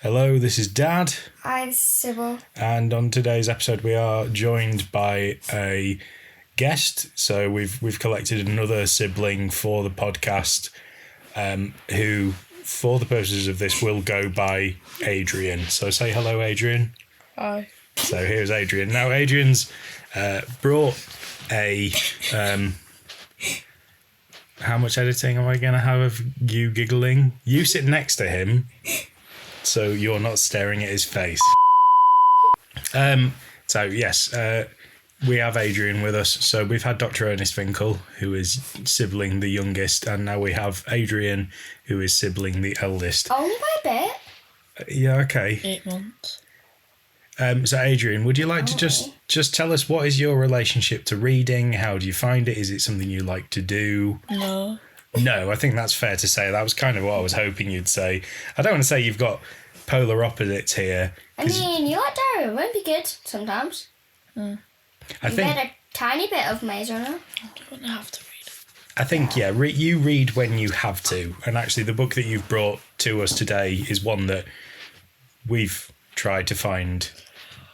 Hello, this is Dad. Hi, Sybil. And on today's episode, we are joined by a guest. So we've collected another sibling for the podcast, who, for the purposes of this, will go by Adrian. So say hello, Adrian. Hi. So here's Adrian. Now, Adrian's brought a... how much editing am I going to have of you giggling? You sit next to him, so you're not staring at his face. So yes, we have Adrian with us. So we've had Dr. Ernest Finkel, who is sibling the youngest, and now we have Adrian, who is sibling the eldest. Only by a bit. Yeah, okay. 8 months. So Adrian, would you like to just tell us what is your relationship to reading? How do you find it? Is it something you like to do? No. No, I think that's fair to say. That was kind of what I was hoping you'd say. I don't want to say you've got polar opposites here. I mean, you like Dario. It won't be good sometimes. I You think read a tiny bit of Maze Runner. I don't have to read it. I think you read when you have to. And actually, the book that you've brought to us today is one that we've tried to find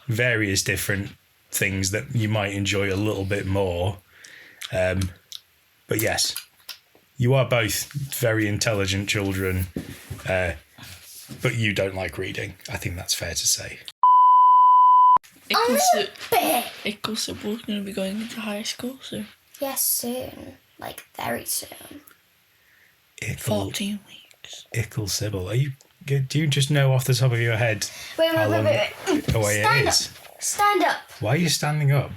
various different things that you might enjoy a little bit more. But yes, you are both very intelligent children, but you don't like reading. I think that's fair to say. Sybil's going to be going into high school soon. Yes, soon. Like, very soon. 14 weeks. Ickle Sybil. Do you just know off the top of your head Wait. away it is? Stand up. Why are you standing up?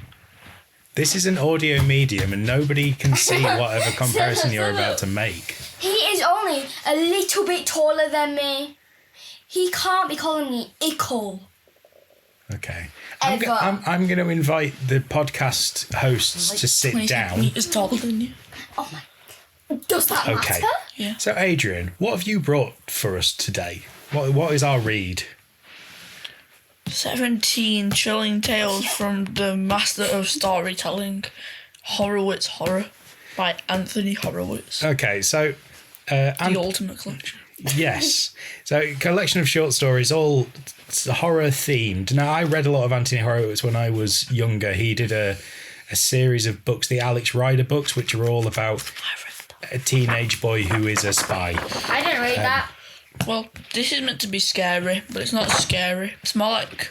This is an audio medium and nobody can see whatever comparison you're about to make. He is only a little bit taller than me. He can't be calling me Ickle. Okay. Ever. I'm going to invite the podcast hosts to sit 20 down. centimeters taller than you. Oh my. Does that Okay. matter? Yeah. So, Adrian, what have you brought for us today? What is our read? 17 chilling tales from the master of storytelling, Horowitz Horror, by Anthony Horowitz. Okay, so... The ultimate collection. Yes. So, collection of short stories, all horror themed. Now, I read a lot of Anthony Horowitz when I was younger. He did a series of books, the Alex Rider books, which are all about a teenage boy who is a spy. I didn't read that. Well, this is meant to be scary, but it's not scary. It's more like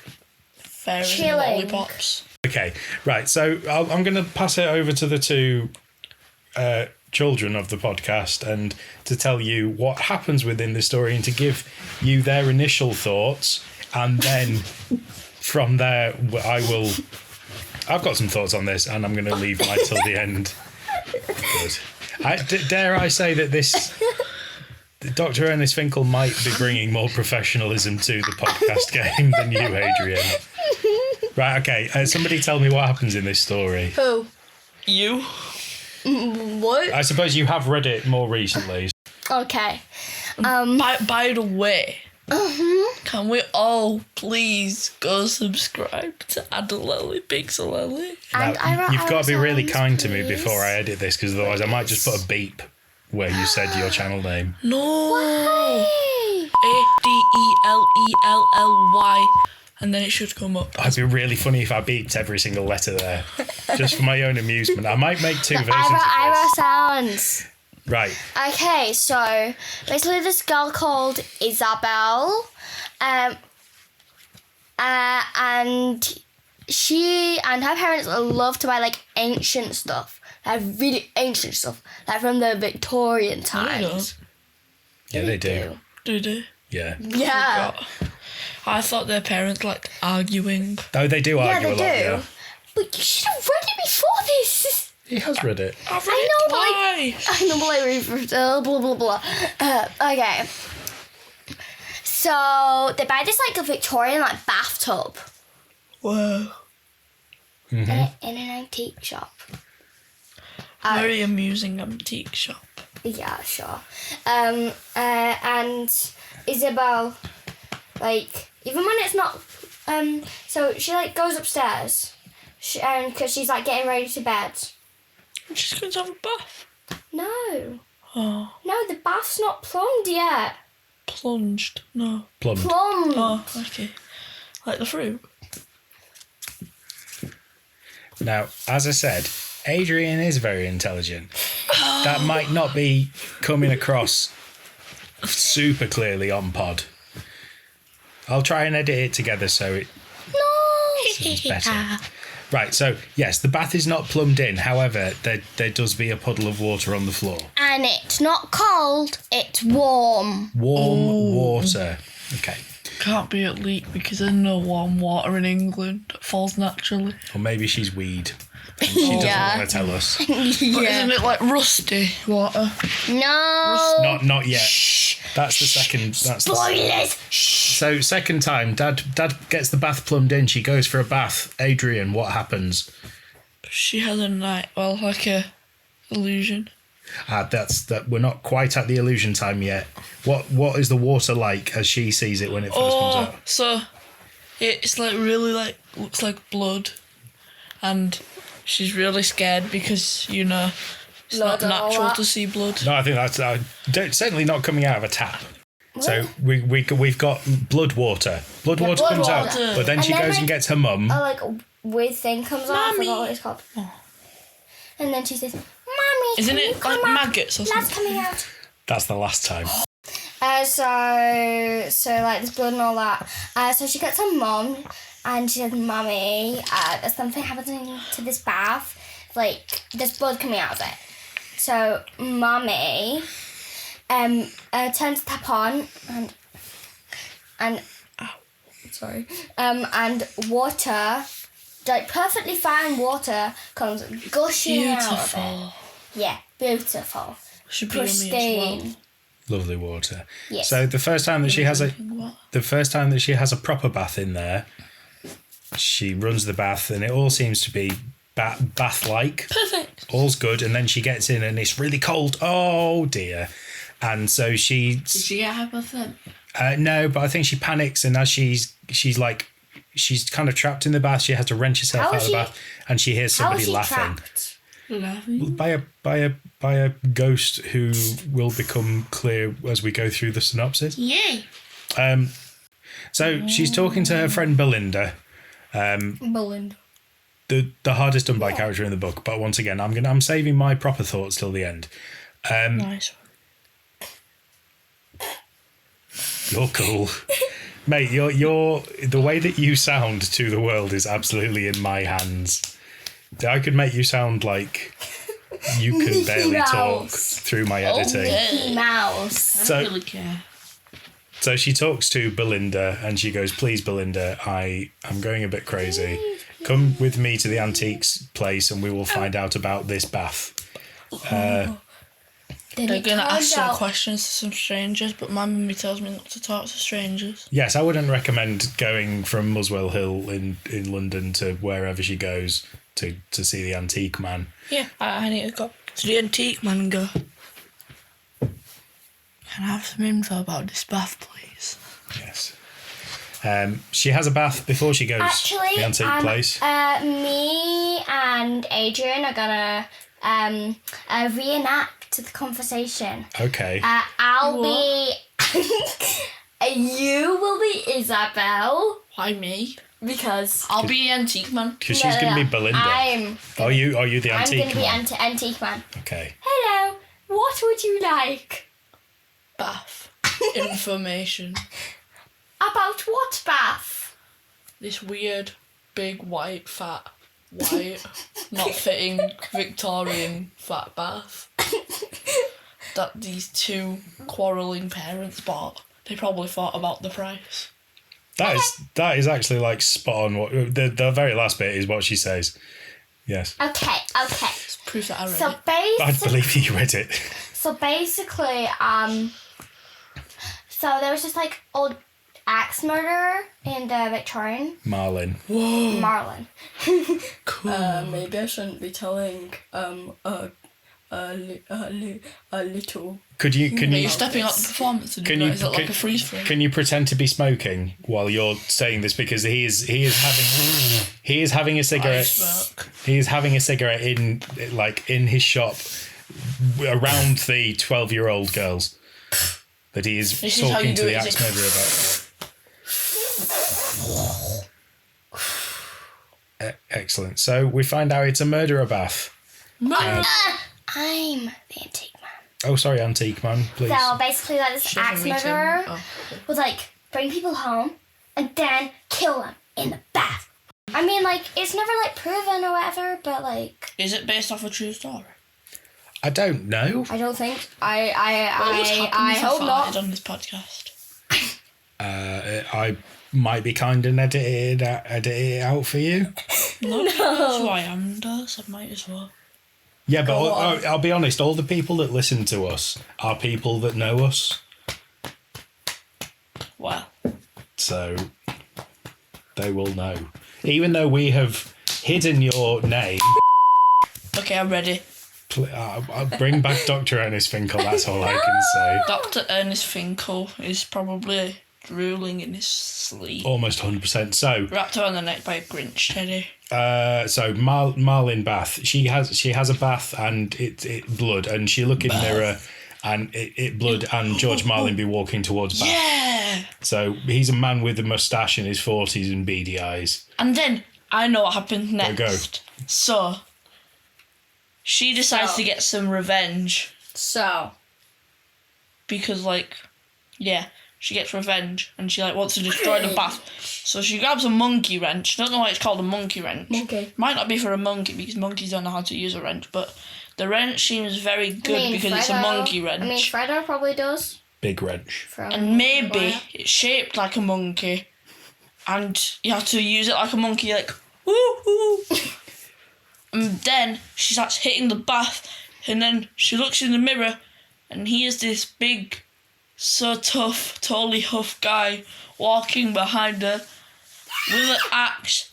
fairies and Chilling. lollipops. Okay, right. So I'm going to pass it over to the two children of the podcast and to tell you what happens within the story and to give you their initial thoughts. And then from there, I've got some thoughts on this and I'm going to leave mine till the end. Good. Dare I say that Dr. Ernest Finkel might be bringing more professionalism to the podcast game than you, Adrian. Right, okay. Somebody tell me what happens in this story. Who? You? What? I suppose you have read it more recently. Okay. By the way, can we all please go subscribe to Adelele Pixelele? And You've got to be really sounds, kind to me please. before I edit this, because otherwise I might just put a beep where you said your channel name. No. Hey. Adelely, and then it should come up. It'd be really funny if I beeped every single letter there, just for my own amusement. I might make two versions of Eyebrow this. sounds. Right. Okay, so basically this girl called Isabel, and she and her parents love to buy like ancient stuff, like really ancient stuff, like from the Victorian times. Yeah, they do. Do they? Yeah. Yeah. I thought their parents liked arguing. Oh, they do Yeah, argue they a lot, do. yeah. But you should have read it before this. He has read it. I've read it twice. I know, but like, blah, blah, blah. Okay. So, they buy this, like, a Victorian, like, bathtub. Whoa. In an antique shop. Very amusing antique shop. Yeah, sure. And Isabel, like, even when it's not... so she, like, goes upstairs. Because she's, like, getting ready to bed. She's going to have a bath. No. Oh. No, the bath's not plumbed yet. Plunged. No. Plumbed. Plum. Oh, okay. Like the fruit. Now, as I said, Adrian is very intelligent. That might not be coming across super clearly on pod. I'll try and edit it together so it sounds better. Right, so yes, the bath is not plumbed in. However, there does be a puddle of water on the floor. And it's not cold, it's warm. Warm water. Okay. Can't be at leak because there's no warm water in England that falls naturally. Or maybe she's weed. And she doesn't want to tell us. But isn't it like rusty water? No. Not yet. That's the second. That's Spoilers. So second time, Dad gets the bath plumbed in. She goes for a bath. Adrian, what happens? She has a like a illusion. That we're not quite at the illusion time yet. What is the water like as she sees it when it first comes out? So it's like really like looks like blood, and she's really scared because it's Blood not and all natural that. to see blood. No, I think that's certainly not coming out of a tap. So we've got blood water. Blood water blood comes out, water. but then And she then, goes like, and gets her mum. A like weird thing comes out. I forgot what it's called. And then she says, "Mommy, Isn't can you it come like out? maggots or That's something? coming out." That's the last time. So like there's blood and all that. So she gets her mum and she says, "Mummy, there's something happening to this bath. Like there's blood coming out of it." So Mummy turns the tap on and water, like perfectly fine water, comes gushing out of it. Beautiful. Yeah, beautiful. Should be yummy as Pristine. Lovely water. Yes. So the first time that she has What? a proper bath in there, she runs the bath and it all seems to be bath-like. Perfect. All's good, and then she gets in and it's really cold. Oh dear. And so Did she get hypothermia? no, but I think she panics, and as she's kind of trapped in the bath, she has to wrench herself How out is of the she- bath, and she hears How is somebody she laughing trapped? Laughing. by a ghost who will become clear as we go through the synopsis. Yay. So she's talking to her friend Belinda. Belinda. The hardest done by character in the book, but once again, I'm saving my proper thoughts till the end. Nice. You're cool. Mate, you're the way that you sound to the world is absolutely in my hands. I could make you sound like you can barely talk Mouse. through my editing. Mickey Mouse. I don't really care. So she talks to Belinda and she goes, "Please, Belinda, I'm going a bit crazy. Come with me to the antiques place and we will find out about this bath." Then They're it going to ask turns some out- questions to some strangers, but my mummy tells me not to talk to strangers. Yes, I wouldn't recommend going from Muswell Hill in London to wherever she goes to see the antique man. Yeah, I need to go to the antique man and go, "Can I have some info about this bath, please?" Yes. She has a bath before she goes to Actually, the antique place. me and Adrian are gonna reenact the conversation. Okay. I'll be. You will be Isabel Why me? because I'll be the antique man. Because she's going to be Belinda. Are you the I'm antique going to be man? antique man. Okay. Hello. What would you like? Bath. Information. About what bath? This weird, big, white, not fitting Victorian fat bath that these two quarrelling parents bought. They probably thought about the price. That is actually like spot on. What the very last bit is what she says. Yes. Okay. It's proof that I read So it. I basically, believe you read it. so there was this like old axe murderer in the Victorian. Marlin. Marlon. Cool. Maybe I shouldn't be telling a little. Can Are you you stepping up the performance? And Can you- is it like can- a freeze frame? can you pretend to be smoking while you're saying this, because he is having a cigarette. Smoke. He is having a cigarette in his shop around the 12-year-old girls. that he is This is how talking you to do the it, axe murderer about. Excellent. So we find out it's a murderer bath. Murder. I'm the antique man. Oh, sorry, antique man, please. So basically, like this She hasn't axe written- murderer oh. would like bring people home and then kill them in the bath. I mean, like it's never like proven or whatever, but like Is it based off a true story? I don't know. I don't think What would happen I if hope I not. farted on this podcast? I might be kind and edit it out for you. No. That's who I am, so I might as well. Yeah, but Go on. I'll be honest, all the people that listen to us are people that know us. Well, So they will know. Even though we have hidden your name, okay, I'm ready. I'll bring back Dr. Ernest Finkel, that's all I can say. Dr. Ernest Finkel is probably drooling in his sleep. Almost 100%. So, Wrapped around the neck by a Grinch teddy. Marlin bath. She has a bath and it blood, and she look in the mirror and it blood, and George Marlin be walking towards bath. Yeah! So he's a man with a moustache in his 40s and beady eyes. And then, I know what happened next. Go. So, she decides to get some revenge. So, Because, she gets revenge and she, wants to destroy the bath. So she grabs a monkey wrench. I don't know why it's called a monkey wrench. Monkey. Might not be for a monkey because monkeys don't know how to use a wrench, but the wrench seems very good because it's a monkey wrench. I mean, Fredo probably does. Big wrench. And maybe it's shaped like a monkey and you have to use it like a monkey, woo, woo. And then she starts hitting the bath and then she looks in the mirror and here's this big, so tough, totally huff guy walking behind her with an axe,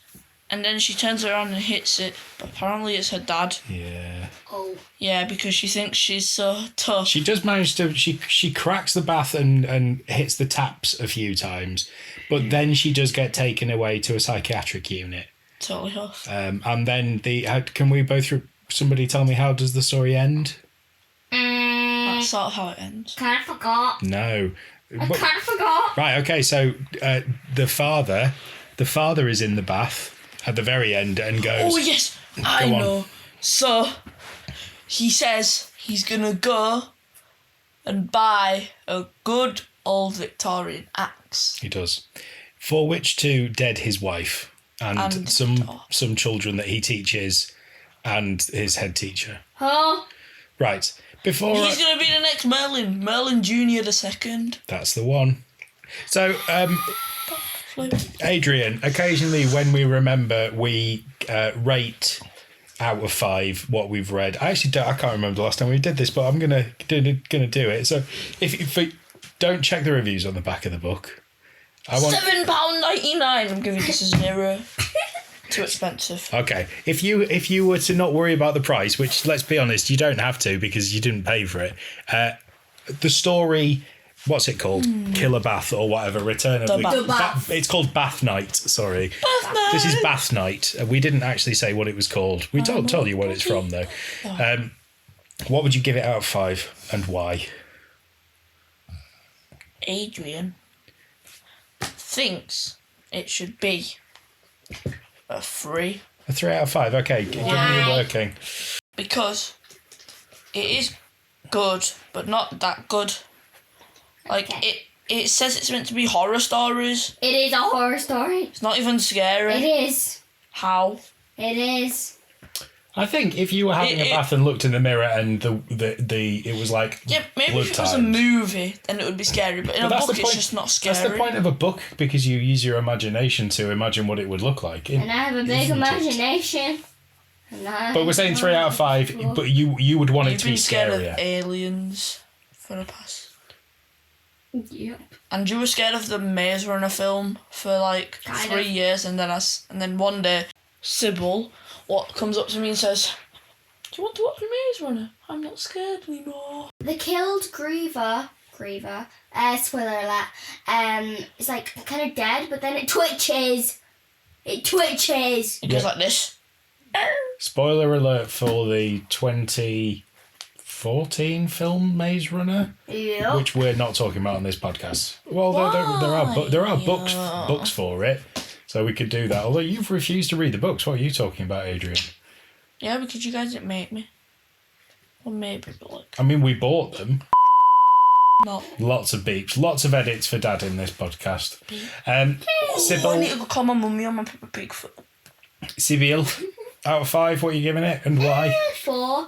and then she turns around and hits it, but apparently it's her dad. Yeah. Oh. Yeah, because she thinks she's so tough. She does manage to... She cracks the bath and hits the taps a few times, but then she does get taken away to a psychiatric unit. Totally huff. And then can we both... Somebody tell me, how does the story end? That's sort of how it ends. Kind of forgot. No. I kind of forgot. Right, okay, so the father is in the bath at the very end and goes... Oh, yes, I Go on. know. So, he says he's gonna go and buy a good old Victorian axe. He does. For which to dead his wife and some children that he teaches and his head teacher. Huh? Right. Before... He's gonna be the next Merlin Jr. the second. That's the one. So, Adrian, occasionally when we remember, we rate out of 5 what we've read. I can't remember the last time we did this, but I'm gonna do it. So, if don't check the reviews on the back of the book. £7.99. I'm giving this a 0. Too expensive. Okay, if you were to not worry about the price, which let's be honest, you don't have to because you didn't pay for it. The story, what's it called? Killer Bath or whatever. Return of The Bath. It's called Bath Night. Sorry, Bath Night. This is Bath Night. We didn't actually say what it was called. We told you what it's from though. What would you give it out of 5 and why? Adrian thinks it should be a 3. A 3 out of 5. Okay, give me your working. Because it is good, but not that good. It says it's meant to be horror stories. It is a horror story. It's not even scary. It is. How? It is. I think if you were having a bath and looked in the mirror and it was like Maybe blood if it was a times. movie, then it would be scary. But in a that's book, the it's point- just not scary. That's the point of a book, because you use your imagination to imagine what it would look like. And I have a big Isn't it? imagination. But we're saying 3 out of 5, but you would want it You've to be been scared scarier. of aliens for the past. Yep. And you were scared of the Maze Runner film for Kind 3 of. years, and then one day, Sybil comes up to me and says, "Do you want to watch the Maze Runner? I'm not scared anymore." They killed Griever. Spoiler alert. It's kind of dead, but then it twitches. It twitches. It goes like this. Spoiler alert for the 24th 2014 film Maze Runner, Yeah. which we're not talking about on this podcast. Well, there are books for it, so we could do that. Although you've refused to read the books. What are you talking about, Adrian? Yeah, because you guys didn't make me. Well, maybe, but like... I mean, we bought them. No. Lots of beeps, lots of edits for Dad in this podcast. Sybil, I need to go call my mummy on my Peppa Pig foot. Sybil, out of 5, what are you giving it and why? 4.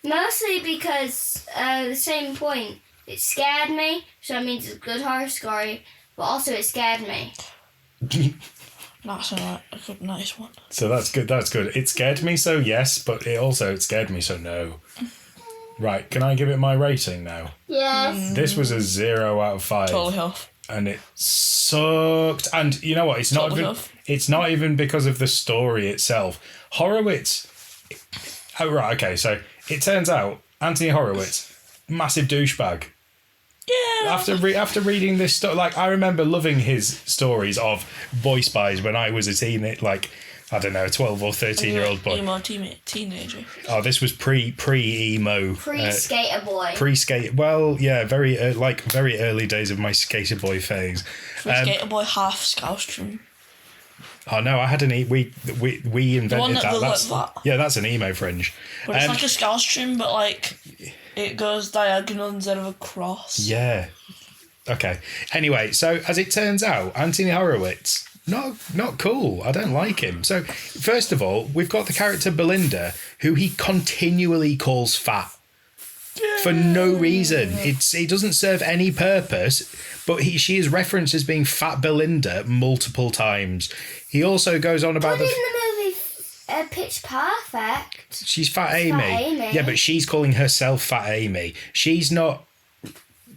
Mostly because the same point. It scared me, so that means it's a good horror story, but also it scared me. That's a good, nice one. So that's good. That's good. It scared me, so yes, but it scared me, so no. Right, can I give it my rating now? Yes. This was a 0 out of 5. Totally off. And it sucked. And you know what? It's not even. It's not even because of the story itself. Horowitz. Oh right, okay. So it turns out Anthony Horowitz, massive douchebag. Yeah. After reading this stuff, like I remember loving his stories of boy spies when I was a teenager, like I don't know, a 12 or 13-year-old boy. Emo teenager. Oh, this was pre-emo. Pre-skater boy. Pre-skate. Well, yeah, very early days of my skater boy phase. Skater boy half Scoustrum. Oh no, I had an we invented The one that that. looks like that. Yeah, that's an emo fringe. But it's like a Scoustrum, but like it goes diagonal instead of a cross. Yeah. Okay. Anyway, so as it turns out, Anthony Horowitz, not cool. I don't like him. So first of all, we've got the character Belinda, who he continually calls fat. For no reason. It doesn't serve any purpose, but she is referenced as being Fat Belinda multiple times. He also goes on about But in the movie Pitch Perfect, she's Fat Amy. Fat Amy. Yeah, but she's calling herself Fat Amy. She's not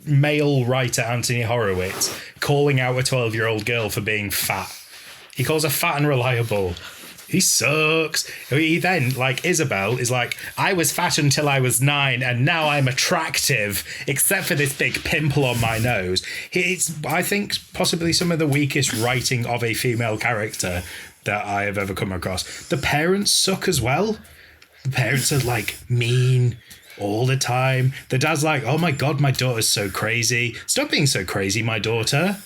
male writer Anthony Horowitz calling out a 12-year-old girl for being fat. He calls her fat and reliable. He sucks. He then, like Isabel, is like, I was fat until I was 9 and now I'm attractive, except for this big pimple on my nose. It's, I think, possibly some of the weakest writing of a female character that I have ever come across. The parents suck as well. The parents are like mean all the time. The dad's like, oh my God, my daughter's so crazy. Stop being so crazy, my daughter.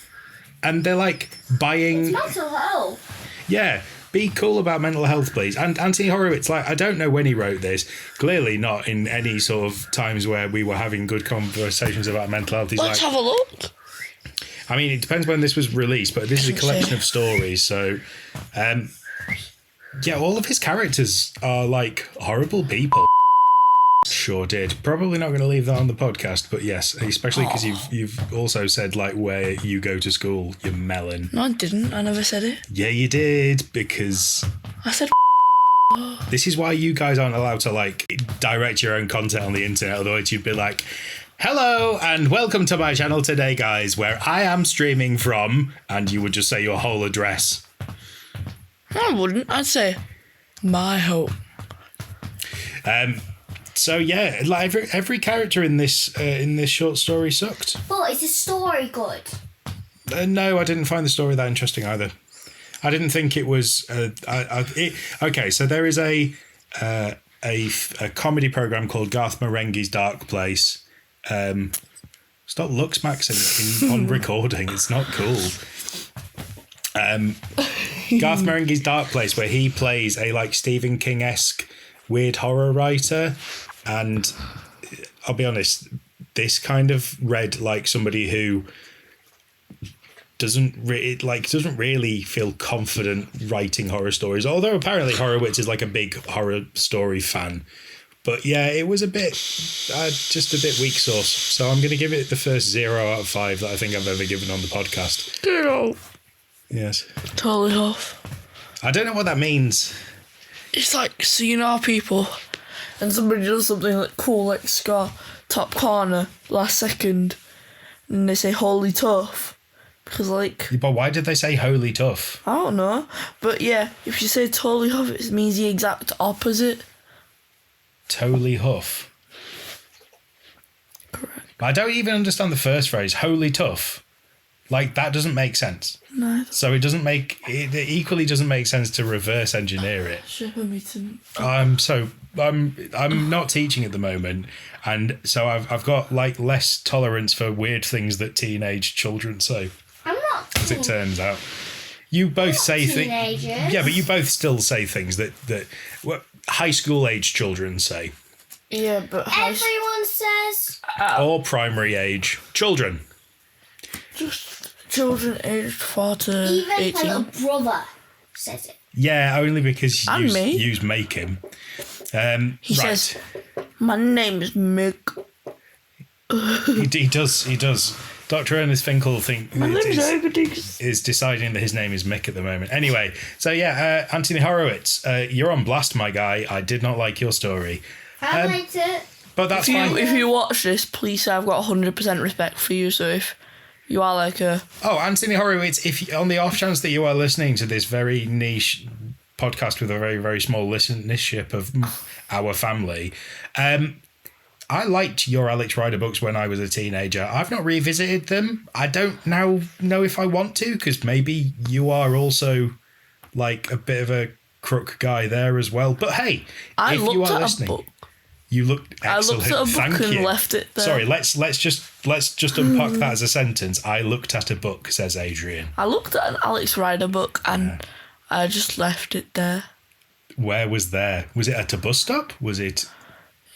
And they're like buying... it's mental health. Yeah. Be cool about mental health, please. And Anthony Horowitz, like, I don't know when he wrote this. Clearly not in any sort of times where we were having good conversations about mental health. Let's have a look. I mean, it depends when this was released, but this is a collection of stories. So, yeah, all of his characters are like horrible people. Sure did. Probably not going to leave that on the podcast, but yes, especially because you've also said like where you go to school, you melon. No, I didn't. I never said it. Yeah, you did, because I said this is why you guys aren't allowed to like direct your own content on the internet. Otherwise, you'd be like, hello and welcome to my channel today, guys, where I am streaming from, and you would just say your whole address. I wouldn't. I'd say my home. So yeah, like every character in this short story sucked. But is the story good? No, I didn't find the story that interesting either. I didn't think it was. Okay, so there is a comedy program called Garth Marenghi's Dark Place. Stop looks maxing on recording. It's not cool. Garth Marenghi's Dark Place, where he plays a like Stephen King-esque weird horror writer, and I'll be honest, this kind of read like somebody who doesn't really feel confident writing horror stories, although apparently Horowitz is like a big horror story fan. But yeah, it was a bit just a bit weak sauce, so I'm going to give it the first 0 out of 5 that I think I've ever given on the podcast. 0. Yes, Totally off. I don't know what that means. It's like, so you know how people, and somebody does something like cool, like scar top corner last second, and they say holy tough, because like. But why did they say holy tough? I don't know, but yeah, if you say totally tough, it means the exact opposite. Totally huff. Correct. I don't even understand the first phrase. Holy tough. Like, that doesn't make sense. No. So it equally doesn't make sense to reverse engineer it. Ship a meeting. I'm not teaching at the moment, and so I've got like less tolerance for weird things that teenage children say. I'm not. As it turns out, you both say things. Teenagers. Yeah, but you both still say things that high school age children say, Yeah, but Everyone says. or primary age children. just children aged 4 to Even my 18. little brother says it. Yeah, only because And me. you make him. He right. says, "My name is Mick." He does. Dr. Ernest Finkel is deciding that his name is Mick at the moment. Anyway, so yeah, Anthony Horowitz, you're on blast, my guy. I did not like your story. I liked it. But that's fine. If you watch this, please say I've got 100% respect for you. So if you are like a... Oh, Anthony Horowitz, if on the off chance that you are listening to this very niche podcast with a very, very small listenership of our family, I liked your Alex Rider books when I was a teenager. I've not revisited them. I don't now know if I want to, because maybe you are also like a bit of a crook guy there as well. But hey, if you are listening, book. you looked excellent. I looked at a book Thank and you. left it there. Sorry, let's just unpack that as a sentence. I looked at a book, says Adrian. I looked at an Alex Rider book and I just left it there. Where was there? Was it at a bus stop? Was it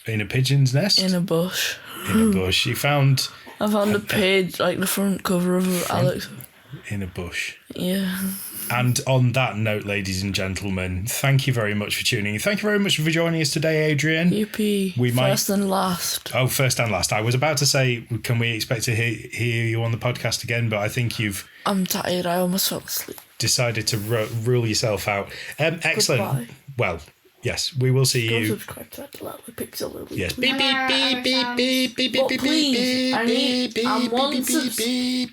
in a pigeon's nest? In a bush. In a bush. You found I found a page, like the front cover of Alex. in a bush. Yeah. And on that note, ladies and gentlemen, thank you very much for tuning in. Thank you very much for joining us today, Adrian. Yippee. We might- First and last. Oh, first and last. I was about to say, can we expect to hear you on the podcast again? But I think you've I'm tired. I almost fell asleep. decided to rule yourself out. Excellent. Goodbye. Well, yes, we will see Go you. subscribe to that Little Pixel Lily. Yes. Beep, beep, beep, beep, beep, beep, But beep, please, I need- beep, I'm beep, one beep, subs- beep.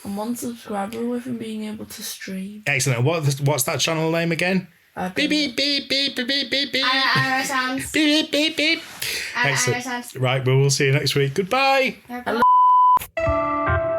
I'm 1 subscriber away from being able to stream. Excellent. What's that channel name again? I've Beep, been- beep, beep, beep, beep, beep, beep. Arrow sounds. Beep, beep, beep. Arrow Excellent. sounds. Right, well, we'll see you next week. Goodbye. Hello.